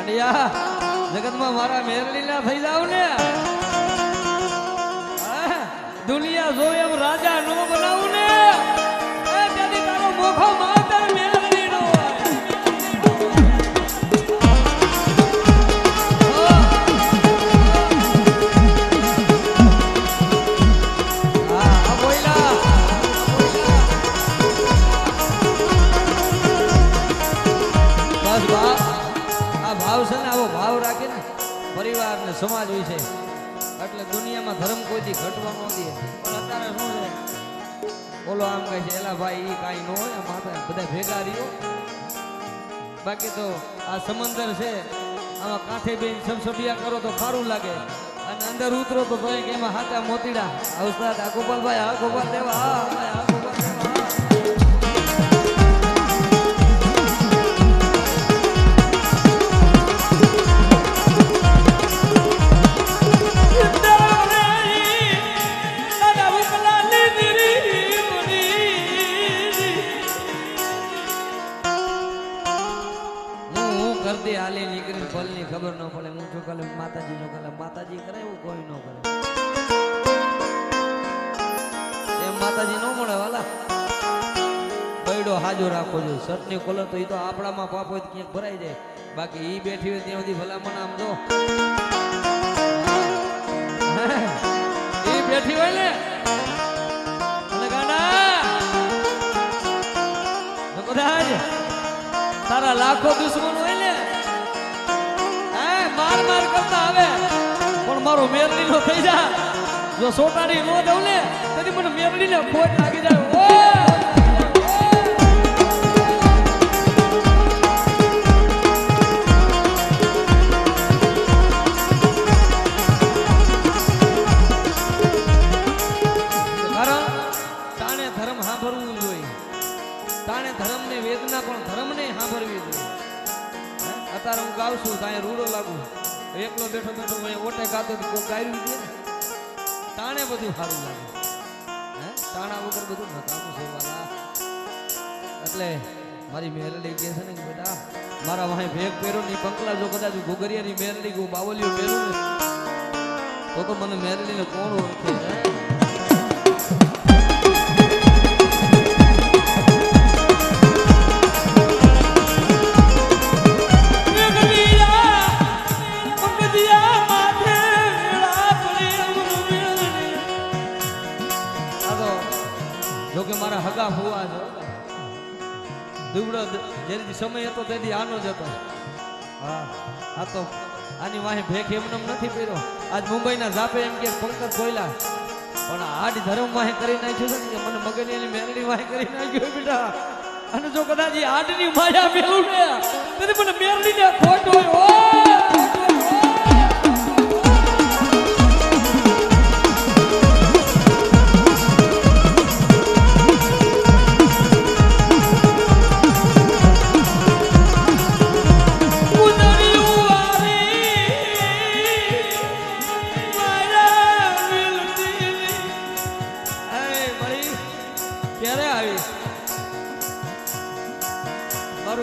ગાંડિયા જગતમાં મારા મેરડીના થઈ જાવ ને દુનિયા જો એમ રાજા નો બનાવું ને ત્યાંથી તારો મોખો માતર મેરડી નો પરિવાર ને સમાજ વિશે એટલે દુનિયામાં ધર્મ કોઈથી ઘટવા ન દે પણ અત્યારે શું છે બોલો આમ કહે છે એલા ભાઈ એ કાંઈ ન હોય માતા બધા ભેગા રહ્યો બાકી તો આ સમંદર છે આમાં કાંઠે બેન સમસબિયા કરો તો સારું લાગે અને અંદર ઉતરો તો કે એમાં હાથા મોતીડા ઉસ્તાદ આ ગોપાલભાઈ આ ગોપાલ દેવા આ ગોપાલ દેવા હાલી નીકળી ફલની ખબર ન પડે હું છું કાલે માતાજી નો કાલે માતાજી કરે એવું કોઈ ન કરે એમ માતાજી ન મળે વાલા બૈડો હાજો રાખવો જોઈએ શર્ટની કોલર તો એ તો આપણામાં પાપ હોય ક્યાંક ભરાઈ જાય બાકી ઈ બેઠી હોય ત્યાં સુધી ભલામણ આમ જો ઈ બેઠી હોય ને અને ગાડા કદાચ તારા લાખો દુશ્મન હોય ને માર માર કરતા આવે પણ મારો મેરડી નો થઈ જા જો સોટાડી નો દઉં ને તેથી મને મેરડી ને ખોટ લાગી જાય કારણ તાણે ધર્મ સાંભળવું જોઈએ તાણે ધર્મ ને વેદના પણ ધર્મ ને સાંભળવી જોઈએ અત્યારે હું ગાઉં છું ત્યાં રૂડો લાગુ એકલો બેઠો બેઠો ઓટે ગાતો કોઈ ગાયું દે ને તાણે બધું સારું લાગે તાણા વગર બધું નકામું છે વાલા એટલે મારી મેરડી કહે છે ને કે બેટા મારા વાહે ભેગ પહેરો ની પંકલા જો કદાચ ઘોઘરિયાની મેરડી ગયું બાવલીઓ પહેરું ને તો મને મેરડીને કોણ ઓળખે જોકે મારા હગા હોવા છે દુબળો જેથી સમય હતો તેથી આનો જ હતો હા આ તો આની વાહે ભેખ એમને નથી પહેર્યો આજ મુંબઈના ઝાપે એમ કે પંકજ કોયલા પણ આજ ધર્મ વાહે કરી નાખ્યું છે કે મને મગની એની મેલડી વાહે કરી નાખ્યું બેટા અને જો કદાચ આડની માયા મેલું ને તેથી મને મેલડી ને ખોટ હોય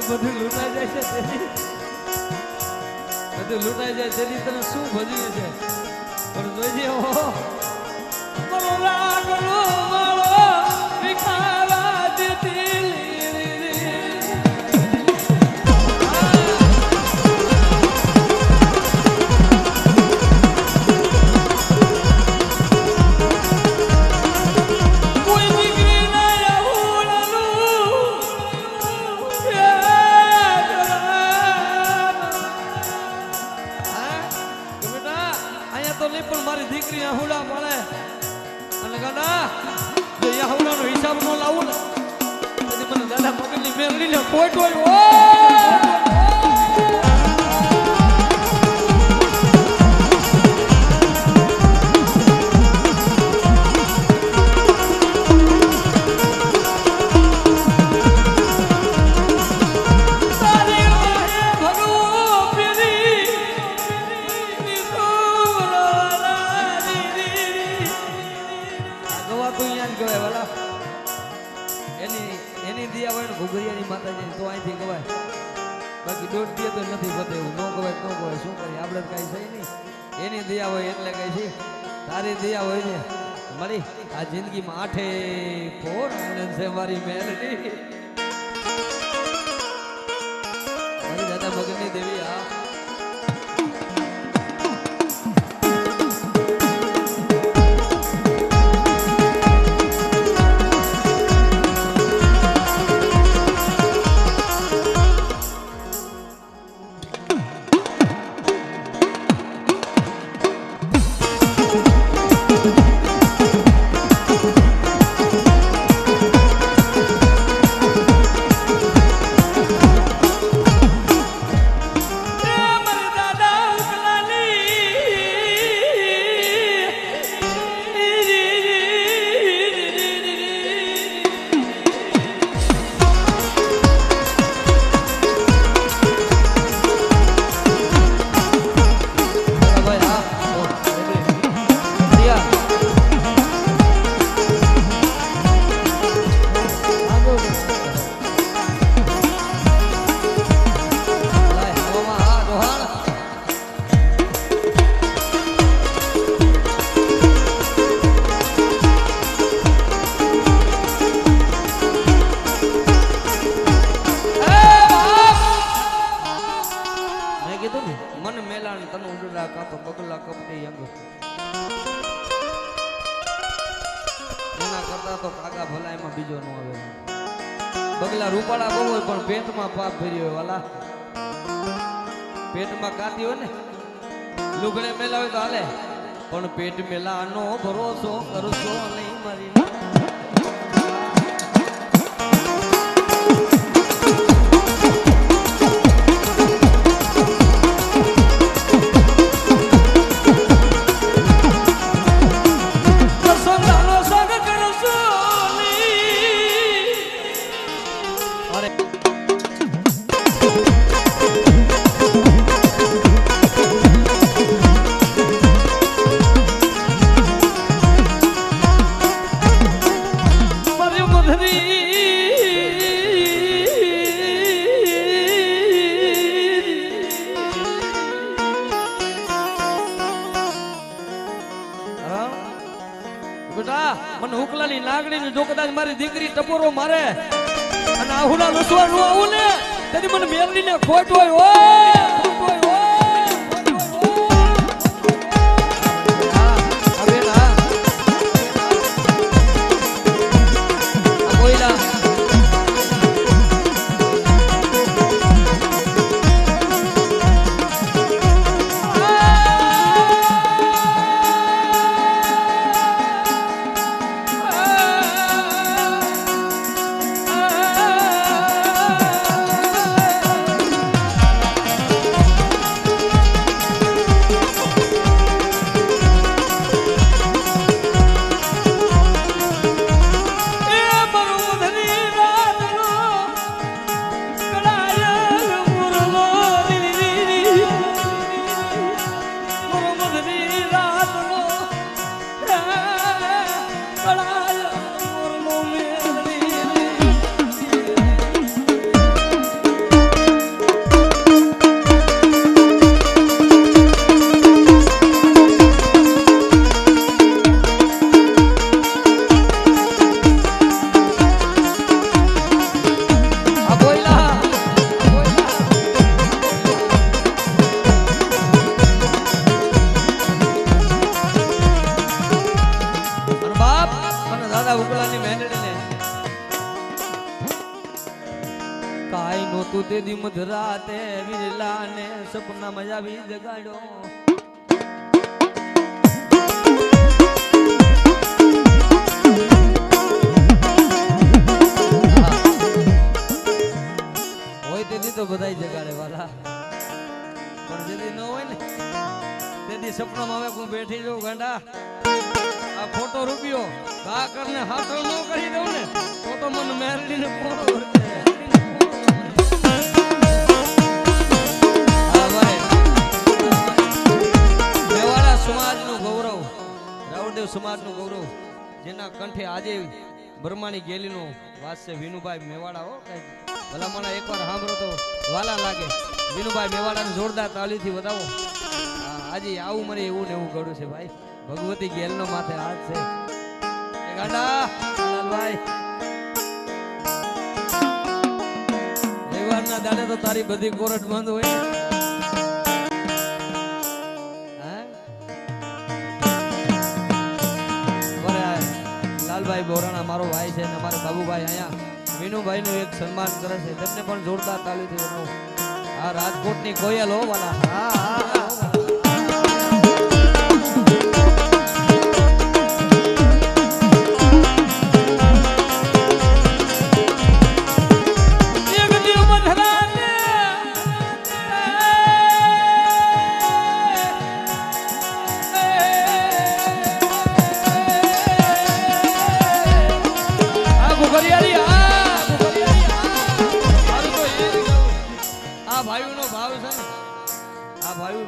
બધું લૂંટાઈ જાય છે બધું લૂંટાઈ જાય તેની તને શું ભજ્યું છે પણ જોઈજે મારો લાગણો મારો વિખાવા દીધી મારી દીકરી આહુડા મળે અને ગાડા જો આહુડાનો હિસાબ ન લાવું ને તેથી મને દાદા મગજની મેરડી ને ખોટ હોય એની દિયા હોય ને ઘોઘરિયાની માતાજી તો અહીંથી ગવાય બાકી દોઢ દે તો નથી પતે એવું ન કહેવાય ન કહેવાય શું કરીએ આપણે તો કાંઈ છે નહીં એની દયા હોય એટલે કઈ છે તારી દયા હોય ને મારી આ જિંદગીમાં આઠે પોર આનંદ છે મારી મેલડી મારી દાદા ભગતની દેવી આ બગલા રૂપાળા બહુ હોય પણ પેટમાં પાપ ભર્યો હોય વાલા પેટમાં કાતી હોય ને લુગડે મેલા હોય તો હાલે પણ પેટ મેલાનો ભરોસો કરશો નહીં મારી મને હુકલાની નાગણી જો કદાચ મારી દીકરી ટપોરો મારે અને આહુડા લસવાનું આવું ને તેની મને મેલડીને ખોટ હોય તું તે દી મધરાતે વિરલા ને સપના મજા બી જગાડ્યો હોય તે દી તો બધાય જગાડે વાલા પણ જે દી ન હોય ને તે દી સપનામાં હવે હું બેઠી જાઉં ગાંડા આ ખોટો રૂપિયો કા કરને હાથો ન કરી દઉં ને તો મને મેરડીને ખોટો સમાજનું ગૌરવ જેના કંઠે આજે બ્રહ્માની ગેલીનો વાસ છે વિનુભાઈ મેવાડા હો ભલા મને એકવાર સાંભળો તો વાલા લાગે વિનુભાઈ મેવાડાને જોરદાર તાલીથી વધાવો. આજે આવું મને એવું ને એવું ગળું છે ભાઈ. ભગવતી ગેલનો માથે હાથ છે. એ ગાંડા લાલભાઈ રવિવારના દાડે તો તારી બધી કોરટ બંધ હોય. લાલભાઈ બોરાણા મારો ભાઈ છે અને અમારા બાબુભાઈ અહીંયા વિનુભાઈ નું એક સન્માન કરે છે. તેમને પણ જોરદાર તાલીથી વધાવો. આ રાજકોટની કોયલ હો વાલા. હા હા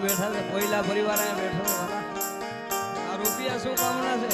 બેઠા છે. પહેલા પરિવાર અહીંયા બેઠો. આ રૂપિયા શું કામના છે?